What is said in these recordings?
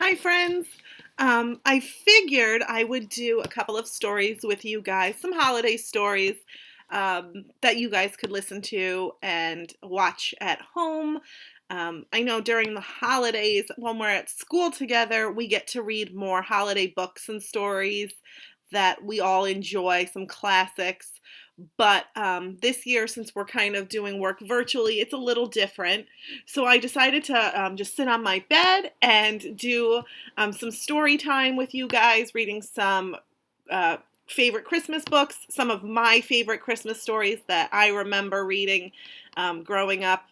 Hi, friends. I figured I would do a couple of stories with you guys, some holiday stories that you guys could listen to and watch at home. I know during the holidays, when we're at school together, we get to read more holiday books and stories that we all enjoy, some classics. But this year, since we're kind of doing work virtually, it's a little different. So I decided to just sit on my bed and do some story time with you guys, reading some uh, favorite Christmas books, some of my favorite Christmas stories that I remember reading growing up.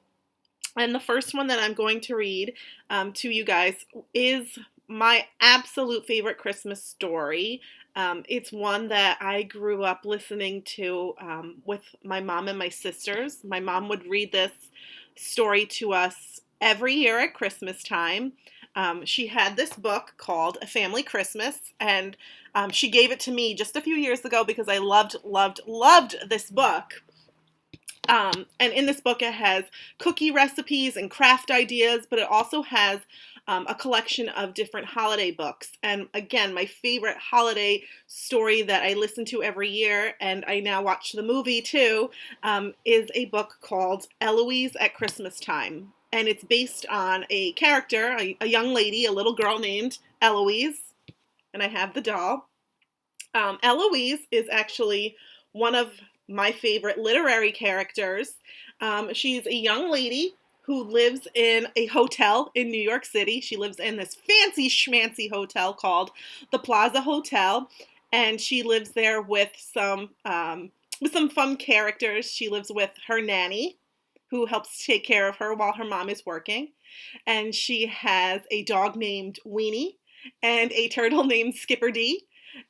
And the first one that I'm going to read to you guys is my absolute favorite Christmas story. It's one that I grew up listening to with my mom and my sisters. My mom would read this story to us every year at Christmas time. She had this book called A Family Christmas, and she gave it to me just a few years ago because I loved this book. And in this book, it has cookie recipes and craft ideas, but it also has a collection of different holiday books. And again, my favorite holiday story that I listen to every year, and I now watch the movie too, is a book called Eloise at Christmastime. And it's based on a character, a young lady, a little girl named Eloise, and I have the doll. Eloise is actually one of my favorite literary characters. She's a young lady who lives in a hotel in New York City. She lives in this fancy schmancy hotel called the Plaza Hotel, and she lives there with some fun characters. She lives with her nanny, who helps take care of her while her mom is working, and she has a dog named Weenie and a turtle named Skipper D.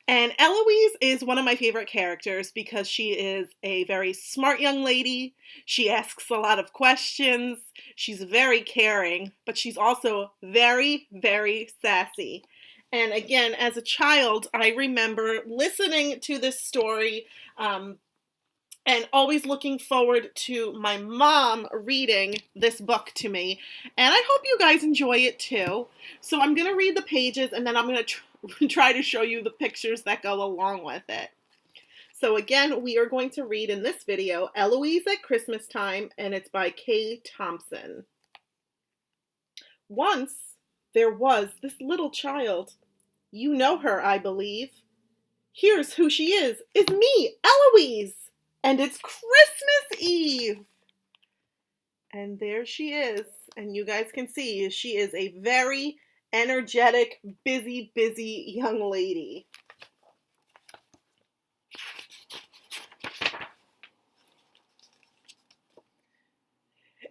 And Eloise is one of my favorite characters because she is a very smart young lady. She asks a lot of questions. She's very caring, but she's also very, very sassy. And again, as a child, I remember listening to this story and always looking forward to my mom reading this book to me. And I hope you guys enjoy it too. So I'm going to read the pages, and then I'm going to try to show you the pictures that go along with it. So again, we are going to read in this video Eloise at Christmastime, and it's by Kay Thompson. Once there was this little child. You know her, I believe. Here's who she is me, Eloise. And it's Christmas Eve. And there she is. And you guys can see she is a very energetic, busy young lady.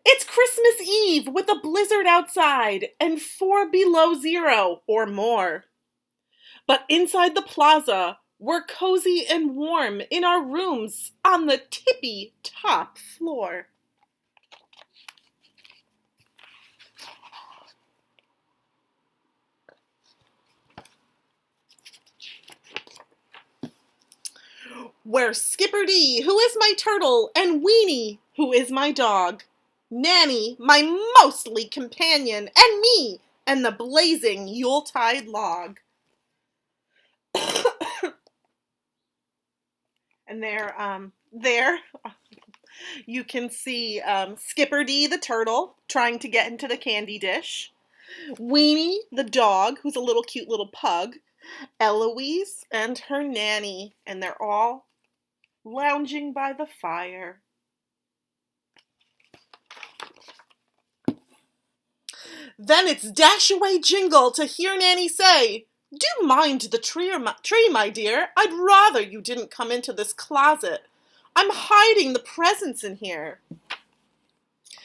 It's Christmas Eve with a blizzard outside and 4 below 0 or more. But inside the plaza, we're cozy and warm in our rooms on the tippy top floor. Where Skipper D, who is my turtle, and Weenie, who is my dog, Nanny, my mostly companion, and me, and the blazing Yuletide log. And there you can see Skipper D, the turtle, trying to get into the candy dish, Weenie, the dog, who's a little cute little pug, Eloise, and her nanny, and they're all lounging by the fire. Then it's dash away jingle to hear Nanny say, "Do mind the tree, my dear. I'd rather you didn't come into this closet. I'm hiding the presents in here."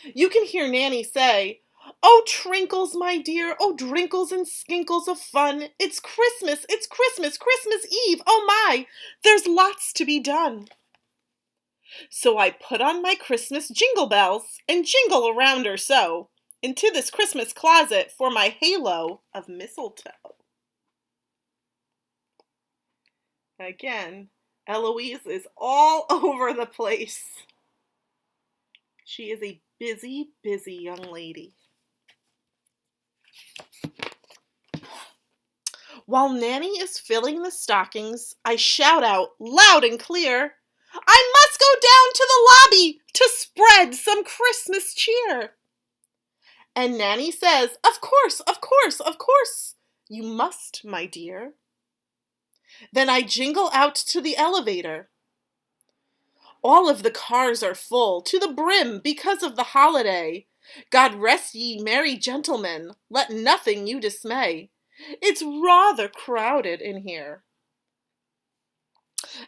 You can hear Nanny say, "Oh, Trinkles, my dear, oh, drinkles and skinkles of fun. It's Christmas, Christmas Eve. Oh my, there's lots to be done." So I put on my Christmas jingle bells and jingle around her so, into this Christmas closet for my halo of mistletoe. Again, Eloise is all over the place. She is a busy young lady. While Nanny is filling the stockings, I shout out loud and clear, I must go down to the lobby to spread some Christmas cheer. And Nanny says, of course, of course, of course, you must, my dear. Then I jingle out to the elevator. All of the cars are full to the brim because of the holiday. God rest ye merry gentlemen, let nothing you dismay. It's rather crowded in here.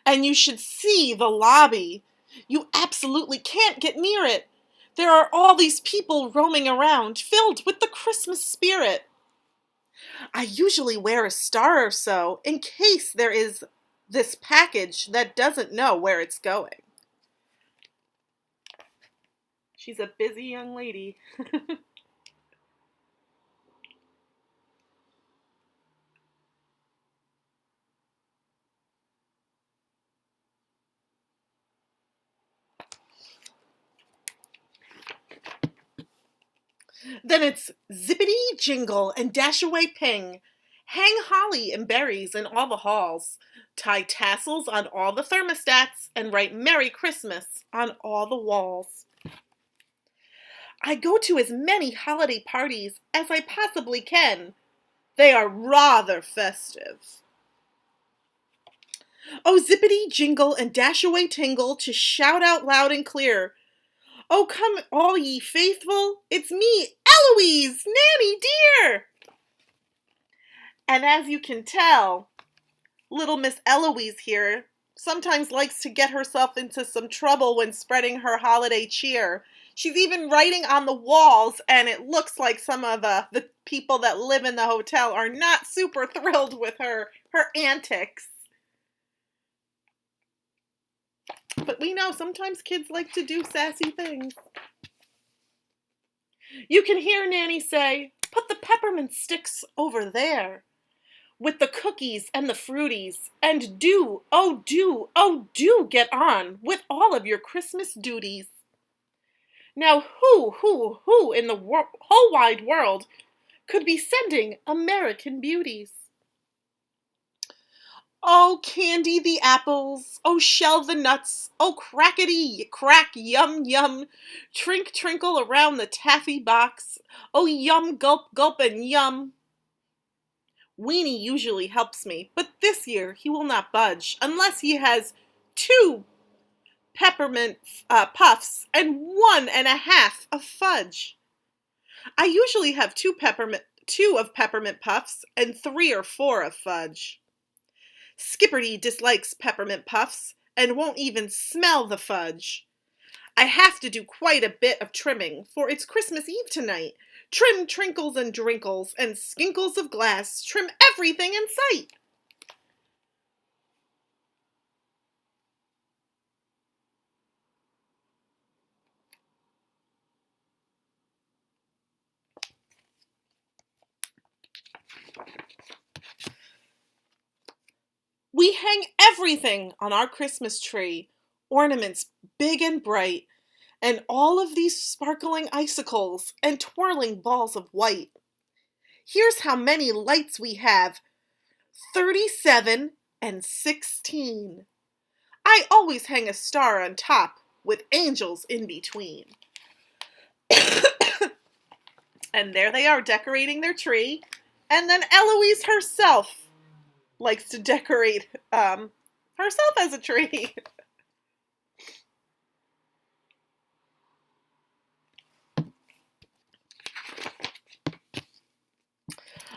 And you should see the lobby. You absolutely can't get near it. There are all these people roaming around, filled with the Christmas spirit. I usually wear a star or so in case there is this package that doesn't know where it's going. She's a busy young lady. Then it's zippity jingle and dash away ping. Hang holly and berries in all the halls. Tie tassels on all the thermostats and write Merry Christmas on all the walls. I go to as many holiday parties as I possibly can. They are rather festive. Oh, zippity jingle and dash away tingle to shout out loud and clear. Oh, come all ye faithful, it's me, Eloise, Nanny dear. And as you can tell, little Miss Eloise here sometimes likes to get herself into some trouble when spreading her holiday cheer. She's even writing on the walls, and it looks like some of the people that live in the hotel are not super thrilled with her antics. But we know sometimes kids like to do sassy things. You can hear Nanny say, put the peppermint sticks over there with the cookies and the fruities, and do, oh do, oh do get on with all of your Christmas duties. Now who in the whole wide world could be sending American beauties? Oh, candy the apples, oh, shell the nuts, oh, crackety crack, yum, yum, trink, trinkle around the taffy box, oh, yum, gulp, gulp, and yum. Weenie usually helps me, but this year he will not budge unless he has 2 peppermint puffs and 1.5 of fudge. I usually have 2 of peppermint puffs and 3 or 4 of fudge. Skipperty dislikes peppermint puffs and won't even smell the fudge. I have to do quite a bit of trimming, for it's Christmas Eve tonight. Trim trinkles and drinkles and skinkles of glass, trim everything in sight. We hang everything on our Christmas tree, ornaments big and bright, and all of these sparkling icicles and twirling balls of white. Here's how many lights we have, 37 and 16. I always hang a star on top with angels in between. And there they are decorating their tree. And then Eloise herself likes to decorate herself as a tree.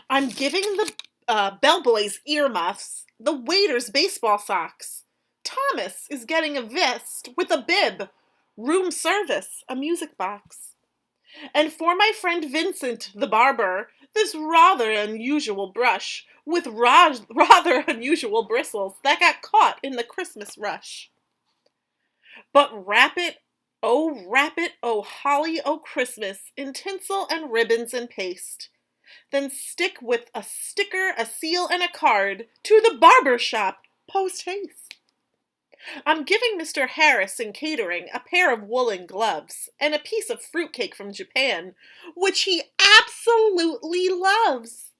I'm giving the bellboys earmuffs, the waiters baseball socks. Thomas is getting a vest with a bib, room service, a music box. And for my friend Vincent, the barber, this rather unusual brush with rather unusual bristles that got caught in the Christmas rush. But wrap it, oh holly, oh Christmas, in tinsel and ribbons and paste. Then stick with a sticker, a seal, and a card to the barber shop post haste. I'm giving Mr. Harris in catering a pair of woolen gloves and a piece of fruitcake from Japan, which he absolutely loves.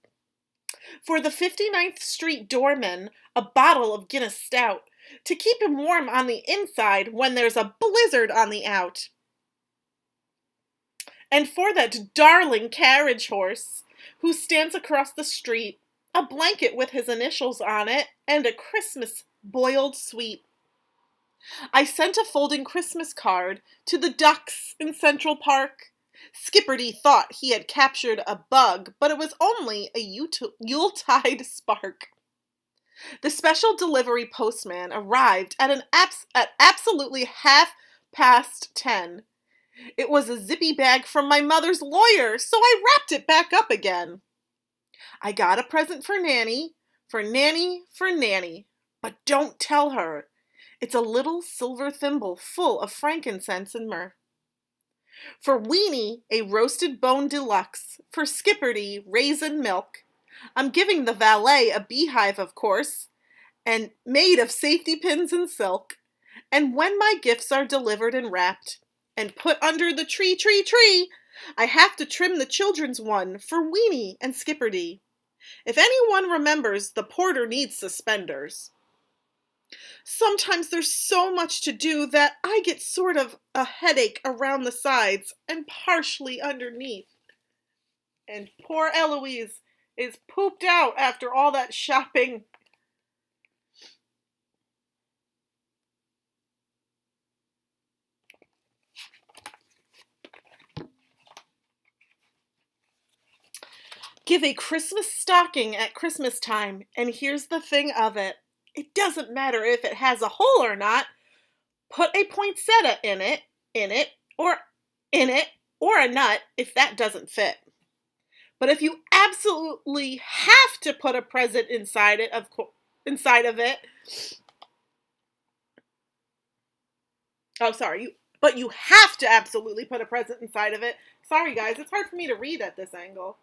For the 59th Street doorman, a bottle of Guinness Stout, to keep him warm on the inside when there's a blizzard on the out. And for that darling carriage horse, who stands across the street, a blanket with his initials on it, and a Christmas boiled sweet. I sent a folding Christmas card to the ducks in Central Park. Skipperty thought he had captured a bug, but it was only a Yuletide spark. The special delivery postman arrived at absolutely 10:30. It was a zippy bag from my mother's lawyer, so I wrapped it back up again. I got a present for Nanny, for Nanny, for Nanny, but don't tell her. It's a little silver thimble full of frankincense and myrrh. For Weenie, a roasted bone deluxe. For Skipperty, raisin milk. I'm giving the valet a beehive, of course, and made of safety pins and silk. And when my gifts are delivered and wrapped, and put under the tree, I have to trim the children's one for Weenie and Skipperty. If anyone remembers, the porter needs suspenders. Sometimes there's so much to do that I get sort of a headache around the sides and partially underneath. And poor Eloise is pooped out after all that shopping. Give a Christmas stocking at Christmas time, and here's the thing of it. It doesn't matter if it has a hole or not. Put a poinsettia in it, or a nut if that doesn't fit. But if you absolutely have to put a present inside of it, but you have to absolutely put a present inside of it. Sorry guys, it's hard for me to read at this angle.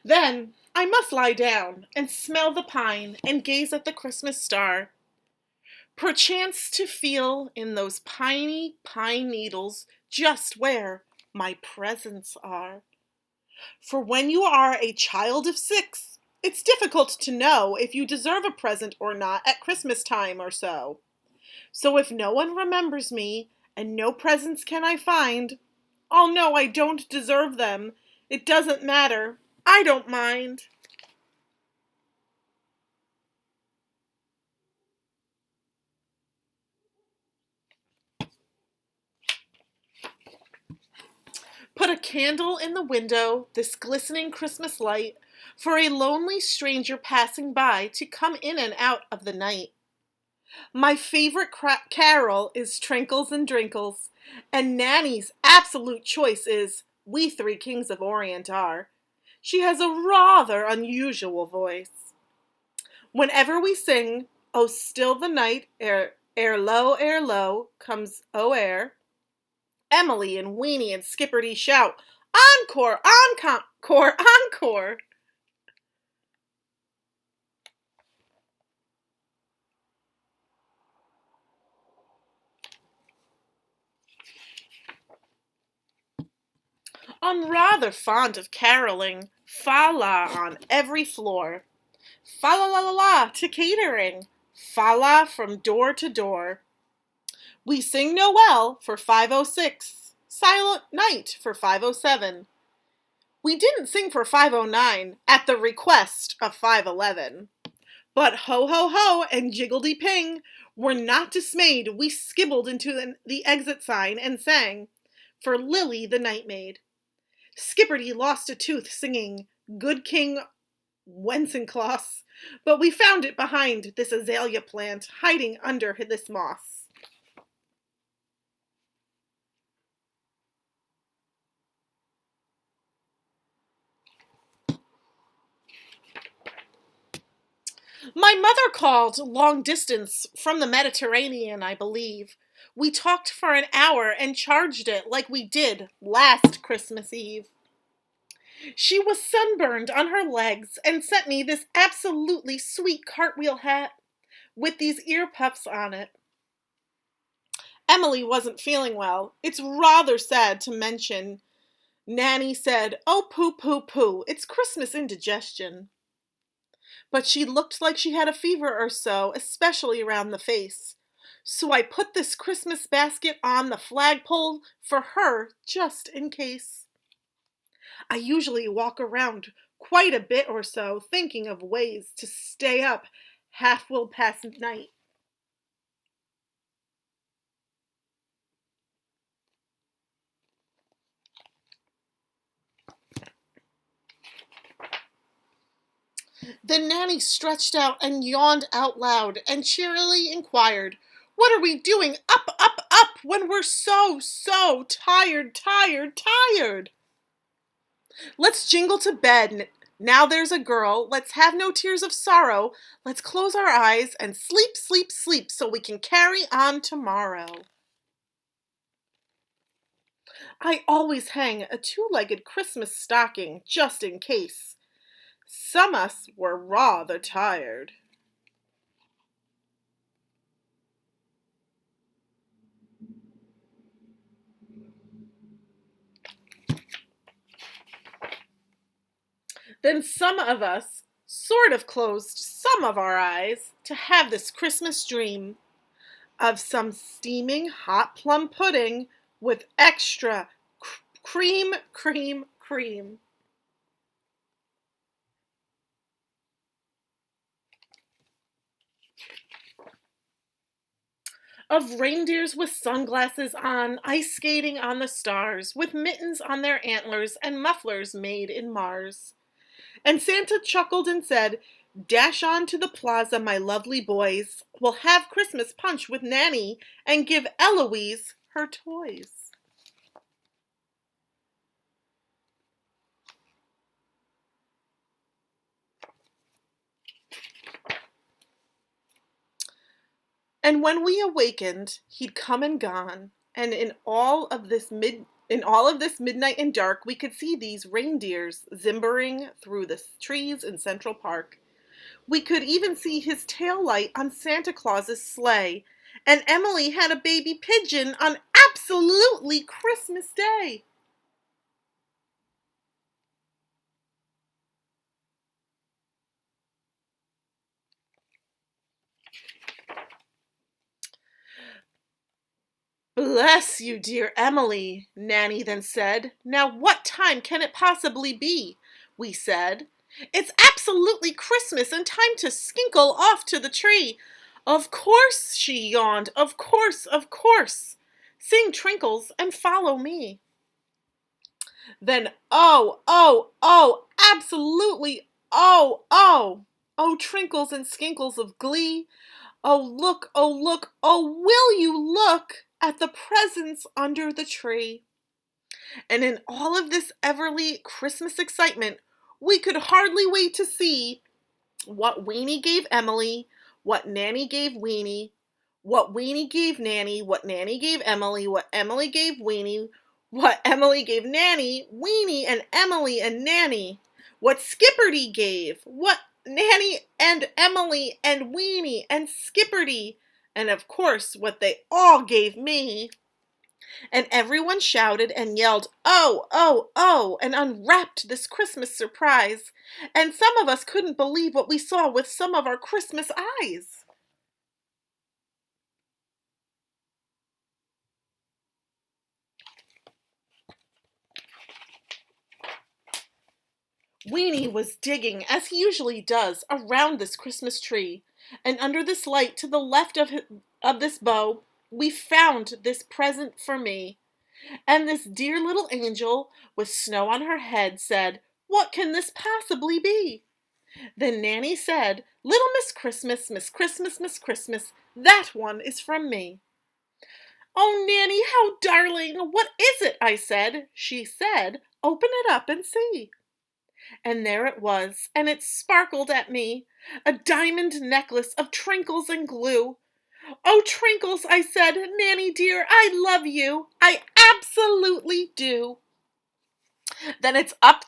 Then I must lie down and smell the pine and gaze at the Christmas star. Perchance to feel in those piney pine needles just where my presents are. For when you are a child of 6, it's difficult to know if you deserve a present or not at Christmas time or so. So if no one remembers me and no presents can I find, I'll know I don't deserve them. It doesn't matter. I don't mind. Put a candle in the window, this glistening Christmas light, for a lonely stranger passing by to come in and out of the night. My favorite carol is Trinkles and Drinkles, and Nanny's absolute choice is We Three Kings of Orient Are. She has a rather unusual voice. Whenever we sing, Oh still the night, ere low, comes O air, Emily and Weenie and Skipperty shout, Encore, encore, encore! I'm rather fond of caroling, fa-la on every floor. Fa-la-la-la-la to catering, fa-la from door to door. We sing Noel for 5:06, Silent Night for 5:07. We didn't sing for 5:09 at the request of 5:11. But ho ho ho and jiggledy ping were not dismayed. We skibbled into the exit sign and sang for Lily the Nightmaid. Skipperty lost a tooth singing Good King Wenceslas, but we found it behind this azalea plant, hiding under this moss. My mother called long distance from the Mediterranean, I believe. We talked for an hour and charged it like we did last Christmas Eve. She was sunburned on her legs and sent me this absolutely sweet cartwheel hat. with these ear puffs on it. Emily wasn't feeling well. It's rather sad to mention. Nanny said, "Oh, pooh, pooh, pooh, it's Christmas indigestion." But she looked like she had a fever or so, especially around the face. So I put this Christmas basket on the flagpole for her, just in case. I usually walk around quite a bit or so, thinking of ways to stay up half will past night. The nanny stretched out and yawned out loud and cheerily inquired, "What are we doing up, up, up when we're so, so tired, tired, tired?" "Let's jingle to bed. Now there's a girl. Let's have no tears of sorrow. Let's close our eyes and sleep, sleep, sleep so we can carry on tomorrow." I always hang a two-legged Christmas stocking just in case. Some us were rather tired. Then some of us sort of closed some of our eyes to have this Christmas dream of some steaming hot plum pudding with extra cream, cream, cream. Of reindeers with sunglasses on, ice skating on the stars, with mittens on their antlers and mufflers made in Mars. And Santa chuckled and said, "Dash on to the plaza, my lovely boys. We'll have Christmas punch with Nanny and give Eloise her toys." And when we awakened, he'd come and gone, and in all of this midnight and dark, we could see these reindeers zimbering through the trees in Central Park. We could even see his tail light on Santa Claus's sleigh, and Emily had a baby pigeon on absolutely Christmas Day. "Bless you, dear Emily," Nanny then said. "Now what time can it possibly be?" we said. "It's absolutely Christmas and time to skinkle off to the tree." "Of course," she yawned, "of course, of course. Sing Trinkles and follow me." Then oh, oh, oh, absolutely oh, oh, oh, Trinkles and Skinkles of glee. Oh, look, oh, look, oh, will you look at the presents under the tree? And in all of this Everly Christmas excitement, we could hardly wait to see what Weenie gave Emily, what Nanny gave Weenie, what Weenie gave Nanny, what Nanny gave Emily, what Emily gave Weenie, what Emily gave Nanny, Weenie and Emily and Nanny, what Skipperty gave, what Nanny and Emily and Weenie and Skipperty, and of course what they all gave me. And everyone shouted and yelled, "Oh, oh, oh," and unwrapped this Christmas surprise. And some of us couldn't believe what we saw with some of our Christmas eyes. Weenie was digging, as he usually does, around this Christmas tree, and under this light to the left of this bow, we found this present for me. And this dear little angel, with snow on her head, said, "What can this possibly be?" Then Nanny said, "Little Miss Christmas, Miss Christmas, Miss Christmas, that one is from me." "Oh, Nanny, how darling! What is it?" I said. She said, "Open it up and see." And there it was, and it sparkled at me, a diamond necklace of trinkles and glue. "Oh, Trinkles," I said, "Nanny dear, I love you. I absolutely do." Then it's up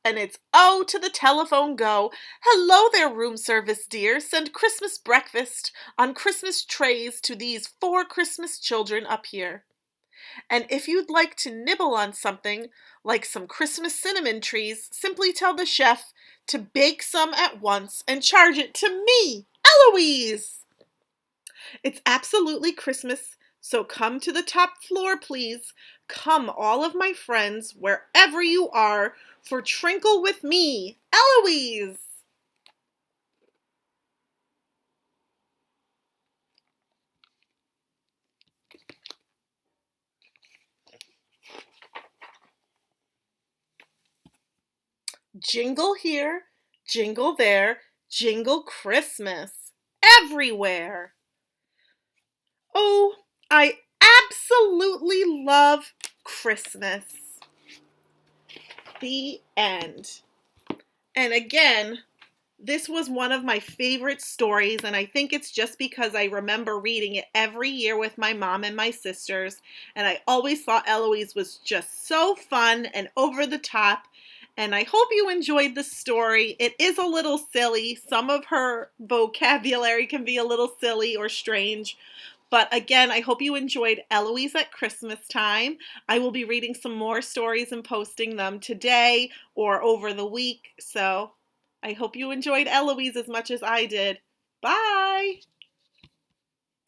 and it's oh to the telephone go. Hello there, room service dear. Send Christmas breakfast on Christmas trays to these 4 Christmas children up here. And if you'd like to nibble on something, like some Christmas cinnamon trees, simply tell the chef to bake some at once and charge it to me, Eloise. It's absolutely Christmas, so come to the top floor, please. Come, all of my friends, wherever you are, for Trinkle with me, Eloise. Jingle here, jingle there, jingle Christmas, everywhere. Oh, I absolutely love Christmas. The end. And again, this was one of my favorite stories, and I think it's just because I remember reading it every year with my mom and my sisters, and I always thought Eloise was just so fun and over the top, and I hope you enjoyed the story. It is a little silly. Some of her vocabulary can be a little silly or strange, but again, I hope you enjoyed Eloise at Christmastime. I will be reading some more stories and posting them today or over the week, so I hope you enjoyed Eloise as much as I did. Bye!